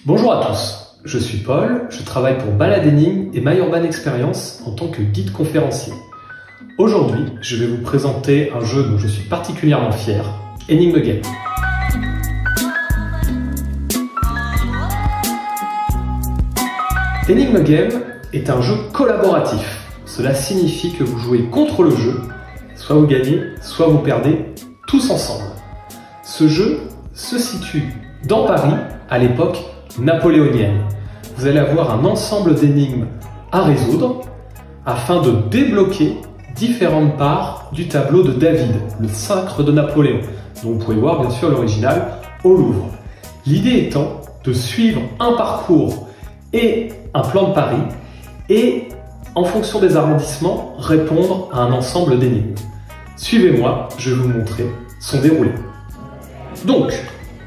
Bonjour à tous, je suis Paul, je travaille pour Balade Énigmes et My Urban Experience en tant que guide conférencier. Aujourd'hui, je vais vous présenter un jeu dont je suis particulièrement fier, Enigma Game. Enigma Game est un jeu collaboratif. Cela signifie que vous jouez contre le jeu, soit vous gagnez, soit vous perdez, tous ensemble. Ce jeu se situe dans Paris, à l'époque napoléonienne. Vous allez avoir un ensemble d'énigmes à résoudre afin de débloquer différentes parts du tableau de David, le sacre de Napoléon, dont vous pouvez voir bien sûr l'original au Louvre. L'idée étant de suivre un parcours et un plan de Paris et, en fonction des arrondissements, répondre à un ensemble d'énigmes. Suivez-moi, je vais vous montrer son déroulé. Donc,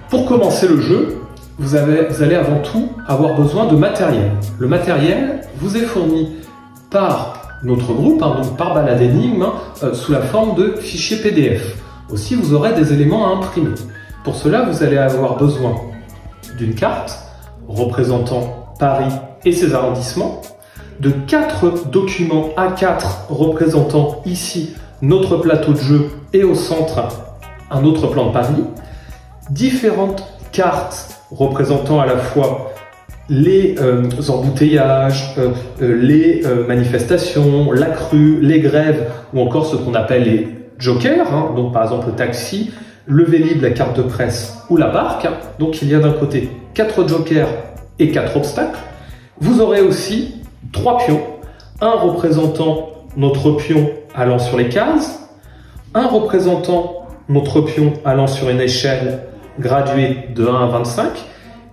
pour commencer le jeu, vous allez avant tout avoir besoin de matériel. Le matériel vous est fourni par notre groupe, donc par Balade Énigmes, sous la forme de fichiers PDF. Aussi, vous aurez des éléments à imprimer. Pour cela, vous allez avoir besoin d'une carte représentant Paris et ses arrondissements, de 4 documents A4 représentant ici notre plateau de jeu et au centre un autre plan de Paris, différentes cartes représentant à la fois les embouteillages, les manifestations, la crue, les grèves ou encore ce qu'on appelle les jokers, donc par exemple le taxi, le Vélib, la carte de presse ou la barque. Donc il y a d'un côté 4 jokers et 4 obstacles. Vous aurez aussi 3 pions, un représentant notre pion allant sur les cases, un représentant notre pion allant sur une échelle graduée de 1 à 25,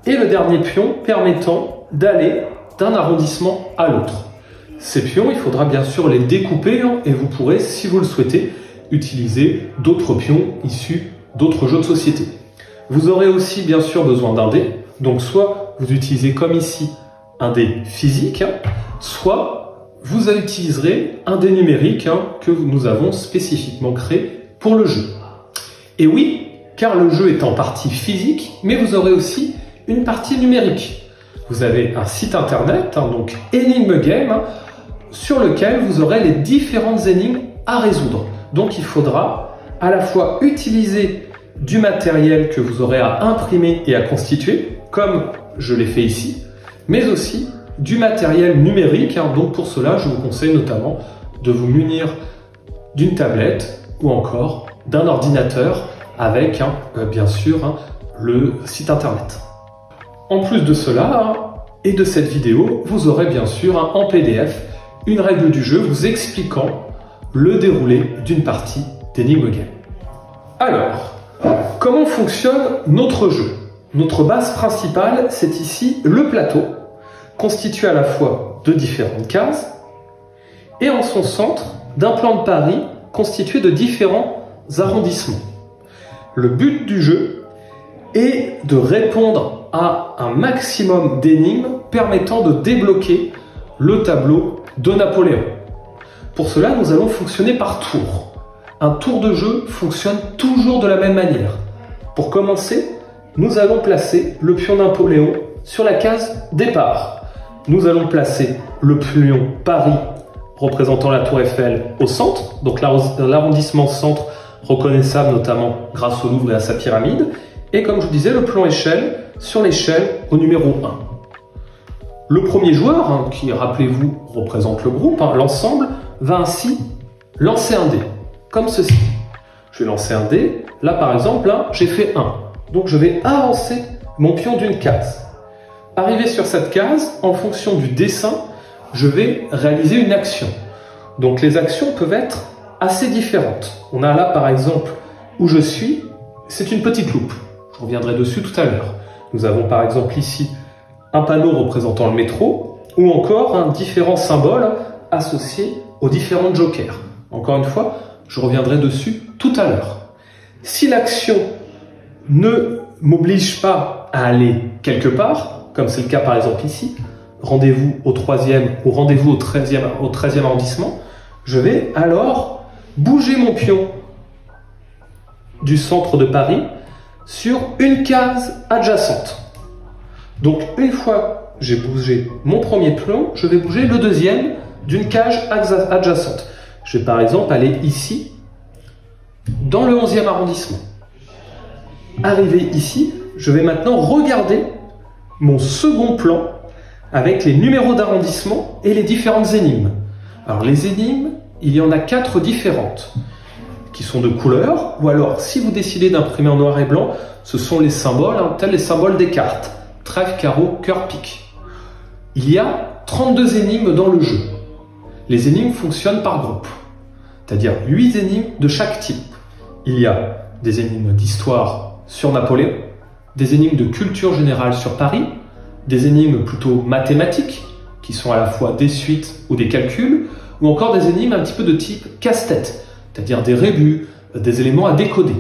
et le dernier pion permettant d'aller d'un arrondissement à l'autre. Ces pions, il faudra bien sûr les découper et vous pourrez, si vous le souhaitez, utiliser d'autres pions issus d'autres jeux de société. Vous aurez aussi bien sûr besoin d'un dé, donc soit vous utilisez comme ici un dé physique, soit vous utiliserez un dé numérique que nous avons spécifiquement créé pour le jeu. Et oui, car le jeu est en partie physique, mais vous aurez aussi une partie numérique. Vous avez un site internet, donc Enigma Game, sur lequel vous aurez les différentes énigmes à résoudre. Donc il faudra à la fois utiliser du matériel que vous aurez à imprimer et à constituer, comme je l'ai fait ici, mais aussi du matériel numérique. Donc pour cela, je vous conseille notamment de vous munir d'une tablette ou encore d'un ordinateur avec bien sûr le site internet. En plus de cela et de cette vidéo, vous aurez bien sûr en PDF une règle du jeu vous expliquant le déroulé d'une partie d'Enigma Game. Alors, comment fonctionne notre jeu? Notre base principale, c'est ici le plateau, constitué à la fois de différentes cases et en son centre d'un plan de Paris constitué de différents arrondissements. Le but du jeu est de répondre à un maximum d'énigmes permettant de débloquer le tableau de Napoléon. Pour cela, nous allons fonctionner par tour. Un tour de jeu fonctionne toujours de la même manière. Pour commencer, nous allons placer le pion Napoléon sur la case départ. Nous allons placer le pion Paris représentant la tour Eiffel au centre, donc l'arrondissement centre reconnaissable notamment grâce au Louvre et à sa pyramide, et comme je vous disais, le plan échelle sur l'échelle au numéro 1. Le premier joueur, qui rappelez-vous représente le groupe, l'ensemble, va ainsi lancer un dé, comme ceci. Je vais lancer un dé, là par exemple, là j'ai fait 1, donc je vais avancer mon pion d'une case. Arrivé sur cette case, en fonction du dessin, je vais réaliser une action. Donc les actions peuvent être assez différentes. On a là par exemple où je suis, c'est une petite loupe. Je reviendrai dessus tout à l'heure. Nous avons par exemple ici un panneau représentant le métro ou encore différents symboles associés aux différents jokers. Encore une fois, je reviendrai dessus tout à l'heure. Si l'action ne m'oblige pas à aller quelque part, comme c'est le cas par exemple ici, rendez-vous au 3e ou rendez-vous au 13e arrondissement, je vais alors bouger mon pion du centre de Paris sur une case adjacente. Donc une fois j'ai bougé mon premier pion, je vais bouger le deuxième d'une cage adjacente. Je vais par exemple aller ici, dans le 11e arrondissement. Arrivé ici, je vais maintenant regarder mon second plan avec les numéros d'arrondissement et les différentes énigmes. Alors les énigmes, il y en a 4 différentes qui sont de couleur, ou alors si vous décidez d'imprimer en noir et blanc, ce sont les symboles, tels les symboles des cartes. Trèfle, carreau, cœur, pique. Il y a 32 énigmes dans le jeu. Les énigmes fonctionnent par groupe, c'est-à-dire 8 énigmes de chaque type. Il y a des énigmes d'histoire sur Napoléon, des énigmes de culture générale sur Paris, des énigmes plutôt mathématiques, qui sont à la fois des suites ou des calculs, ou encore des énigmes un petit peu de type casse-tête, c'est-à-dire des rébus, des éléments à décoder.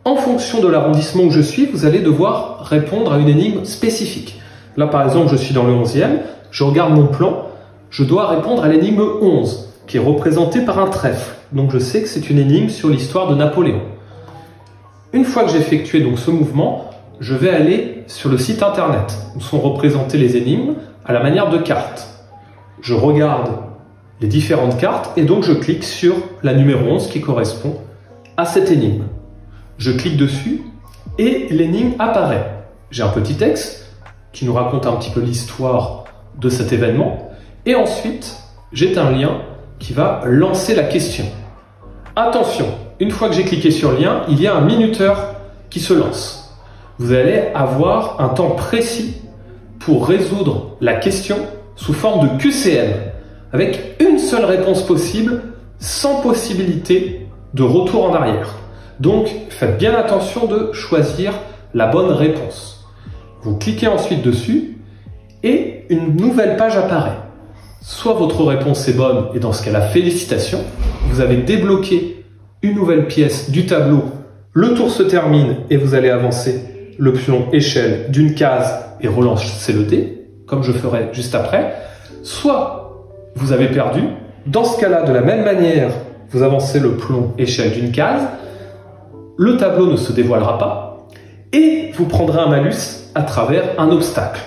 En fonction de l'arrondissement où je suis, vous allez devoir répondre à une énigme spécifique. Là, par exemple, je suis dans le 11e, je regarde mon plan, je dois répondre à l'énigme 11, qui est représentée par un trèfle. Donc je sais que c'est une énigme sur l'histoire de Napoléon. Une fois que j'ai effectué donc ce mouvement, je vais aller sur le site internet, où sont représentées les énigmes à la manière de cartes. Je regarde les différentes cartes et donc je clique sur la numéro 11 qui correspond à cette énigme. Je clique dessus et l'énigme apparaît. J'ai un petit texte qui nous raconte un petit peu l'histoire de cet événement et ensuite j'ai un lien qui va lancer la question. Attention, une fois que j'ai cliqué sur le lien, il y a un minuteur qui se lance. Vous allez avoir un temps précis pour résoudre la question sous forme de QCM, avec une seule réponse possible, sans possibilité de retour en arrière. Donc, faites bien attention de choisir la bonne réponse. Vous cliquez ensuite dessus et une nouvelle page apparaît. Soit votre réponse est bonne et dans ce cas-là, félicitations, vous avez débloqué une nouvelle pièce du tableau, le tour se termine et vous allez avancer le pion échelle d'une case et relancer le dé, comme je ferai juste après. Soit vous avez perdu, dans ce cas-là, de la même manière, vous avancez le pion échelle d'une case, le tableau ne se dévoilera pas et vous prendrez un malus à travers un obstacle.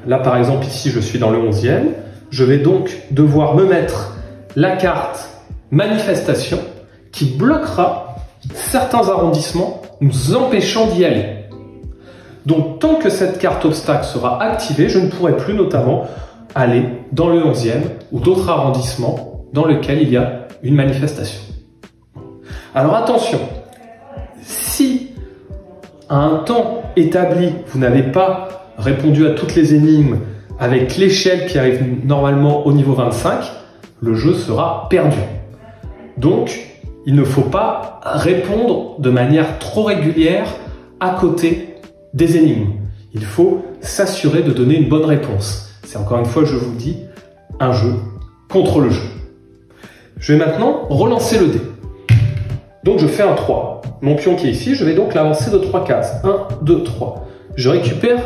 Là, par exemple, ici, je suis dans le 11e. Je vais donc devoir me mettre la carte manifestation qui bloquera certains arrondissements, nous empêchant d'y aller. Donc, tant que cette carte obstacle sera activée, je ne pourrai plus notamment aller dans le 11e ou d'autres arrondissements dans lesquels il y a une manifestation. Alors attention, si à un temps établi, vous n'avez pas répondu à toutes les énigmes avec l'échelle qui arrive normalement au niveau 25, le jeu sera perdu. Donc, il ne faut pas répondre de manière trop régulière à côté des énigmes. Il faut s'assurer de donner une bonne réponse. C'est encore une fois, je vous le dis, un jeu contre le jeu. Je vais maintenant relancer le dé. Donc je fais un 3. Mon pion qui est ici, je vais donc l'avancer de 3 cases. 1, 2, 3. Je récupère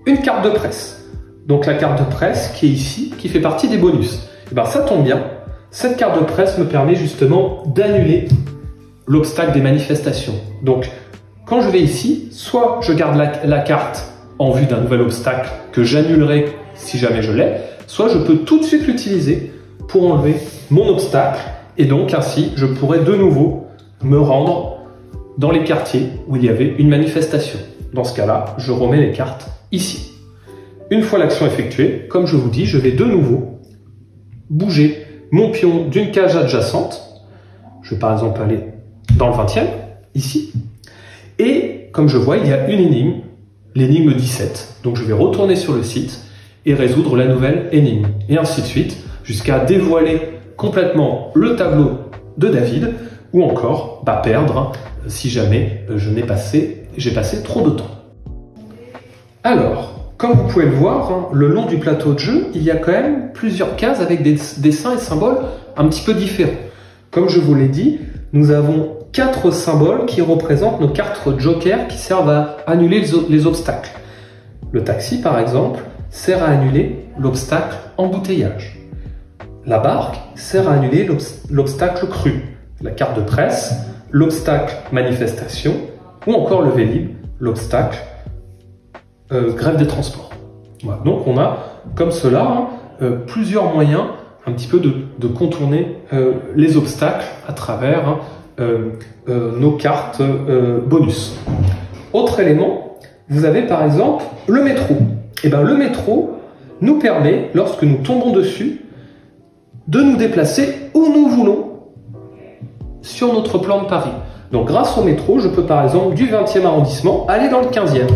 une carte de presse. Donc la carte de presse qui est ici, qui fait partie des bonus. Et bien ça tombe bien. Cette carte de presse me permet justement d'annuler l'obstacle des manifestations. Donc quand je vais ici, soit je garde la carte en vue d'un nouvel obstacle que j'annulerai si jamais je l'ai, soit je peux tout de suite l'utiliser pour enlever mon obstacle et donc ainsi je pourrais de nouveau me rendre dans les quartiers où il y avait une manifestation. Dans ce cas-là, je remets les cartes ici. Une fois l'action effectuée, comme je vous dis, je vais de nouveau bouger mon pion d'une cage adjacente. Je vais par exemple aller dans le 20e, ici. Et comme je vois, il y a une énigme, l'énigme 17. Donc je vais retourner sur le site et résoudre la nouvelle énigme. Et ainsi de suite, jusqu'à dévoiler complètement le tableau de David, ou encore perdre si jamais j'ai passé trop de temps. Alors, comme vous pouvez le voir, le long du plateau de jeu, il y a quand même plusieurs cases avec des dessins et symboles un petit peu différents. Comme je vous l'ai dit, nous avons 4 symboles qui représentent nos cartes joker qui servent à annuler les obstacles. Le taxi, par exemple, sert à annuler l'obstacle embouteillage. La barque sert à annuler l'obstacle cru. La carte de presse, l'obstacle manifestation, ou encore le Vélib, l'obstacle grève des transports. Voilà. Donc on a comme cela plusieurs moyens un petit peu de contourner les obstacles à travers nos cartes bonus. Autre élément, vous avez par exemple le métro. Et bien le métro nous permet, lorsque nous tombons dessus, de nous déplacer où nous voulons sur notre plan de Paris. Donc grâce au métro, je peux par exemple du 20e arrondissement aller dans le 15e.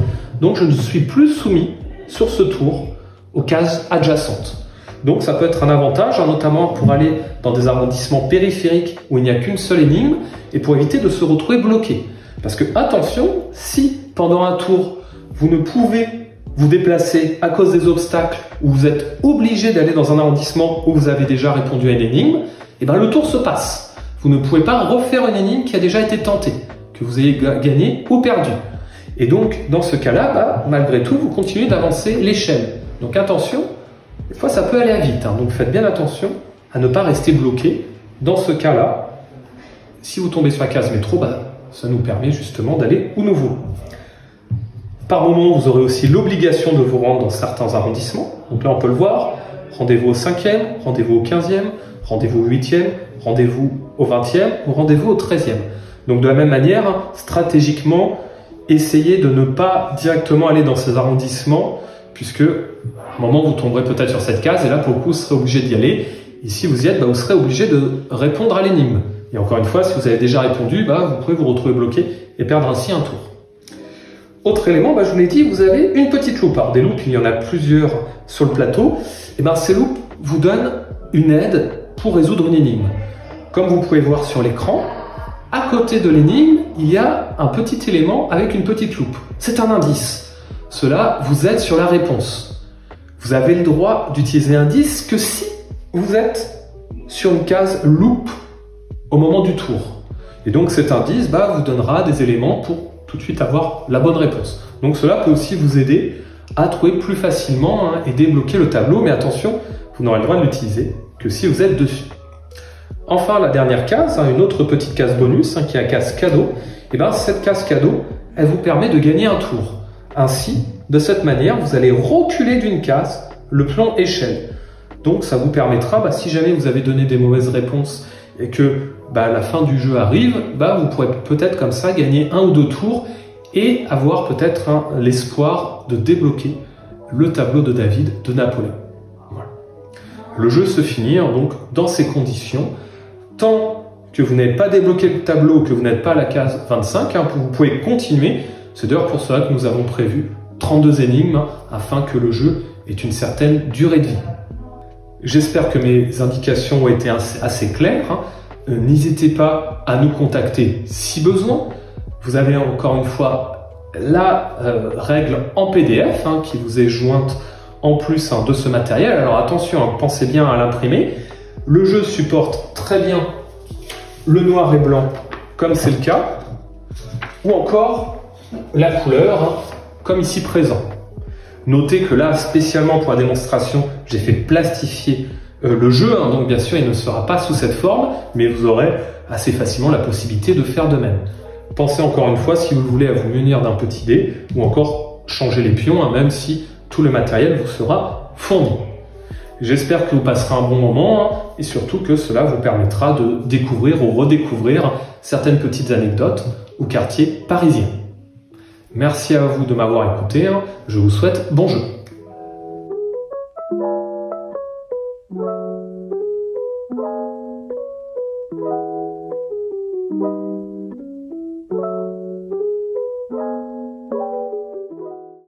Donc je ne suis plus soumis sur ce tour aux cases adjacentes. Donc ça peut être un avantage, notamment pour aller dans des arrondissements périphériques où il n'y a qu'une seule énigme et pour éviter de se retrouver bloqué. Parce que attention, si pendant un tour vous ne pouvez vous déplacer à cause des obstacles ou vous êtes obligé d'aller dans un arrondissement où vous avez déjà répondu à une énigme, et bien le tour se passe. Vous ne pouvez pas refaire une énigme qui a déjà été tentée, que vous ayez gagné ou perdu. Et donc, dans ce cas-là, malgré tout, vous continuez d'avancer l'échelle. Donc attention, des fois ça peut aller vite, donc faites bien attention à ne pas rester bloqué. Dans ce cas-là, si vous tombez sur la case métro, ça nous permet justement d'aller où nous voulons. Par moment, vous aurez aussi l'obligation de vous rendre dans certains arrondissements. Donc là, on peut le voir. Rendez-vous au 5e, rendez-vous au 15e, rendez-vous au 8e, rendez-vous au 20e ou rendez-vous au 13e. Donc de la même manière, stratégiquement, essayez de ne pas directement aller dans ces arrondissements puisque à un moment, vous tomberez peut-être sur cette case et là, pour le coup, vous serez obligé d'y aller. Et si vous y êtes, vous serez obligé de répondre à l'énigme. Et encore une fois, si vous avez déjà répondu, vous pouvez vous retrouver bloqué et perdre ainsi un tour. Autre élément, je vous l'ai dit, vous avez une petite loupe. Alors des loupes, il y en a plusieurs sur le plateau. Et ces loupes vous donnent une aide pour résoudre une énigme. Comme vous pouvez voir sur l'écran, à côté de l'énigme, il y a un petit élément avec une petite loupe. C'est un indice. Cela vous aide sur la réponse. Vous avez le droit d'utiliser l'indice que si vous êtes sur une case loupe au moment du tour. Et donc cet indice vous donnera des éléments pour tout de suite avoir la bonne réponse. Donc cela peut aussi vous aider à trouver plus facilement et débloquer le tableau, mais attention, vous n'aurez le droit de l'utiliser que si vous êtes dessus. Enfin, la dernière case, une autre petite case bonus, qui est la case cadeau. Et cette case cadeau, elle vous permet de gagner un tour. Ainsi, de cette manière, vous allez reculer d'une case le plan échelle. Donc ça vous permettra, si jamais vous avez donné des mauvaises réponses et que la fin du jeu arrive, vous pourrez peut-être comme ça gagner un ou deux tours et avoir peut-être l'espoir de débloquer le tableau de David de Napoléon. Voilà. Le jeu se finit donc dans ces conditions. Tant que vous n'avez pas débloqué le tableau, que vous n'êtes pas à la case 25, vous pouvez continuer. C'est d'ailleurs pour cela que nous avons prévu 32 énigmes afin que le jeu ait une certaine durée de vie. J'espère que mes indications ont été assez claires. N'hésitez pas à nous contacter si besoin. Vous avez encore une fois la règle en PDF qui vous est jointe en plus de ce matériel. Alors attention, pensez bien à l'imprimer. Le jeu supporte très bien le noir et blanc, comme c'est le cas, ou encore la couleur, comme ici présent. Notez que là, spécialement pour la démonstration, j'ai fait plastifier le jeu, donc bien sûr il ne sera pas sous cette forme, mais vous aurez assez facilement la possibilité de faire de même. Pensez encore une fois, si vous voulez, à vous munir d'un petit dé, ou encore changer les pions, même si tout le matériel vous sera fourni. J'espère que vous passerez un bon moment, et surtout que cela vous permettra de découvrir ou redécouvrir certaines petites anecdotes au quartier parisien. Merci à vous de m'avoir écouté, je vous souhaite bon jeu.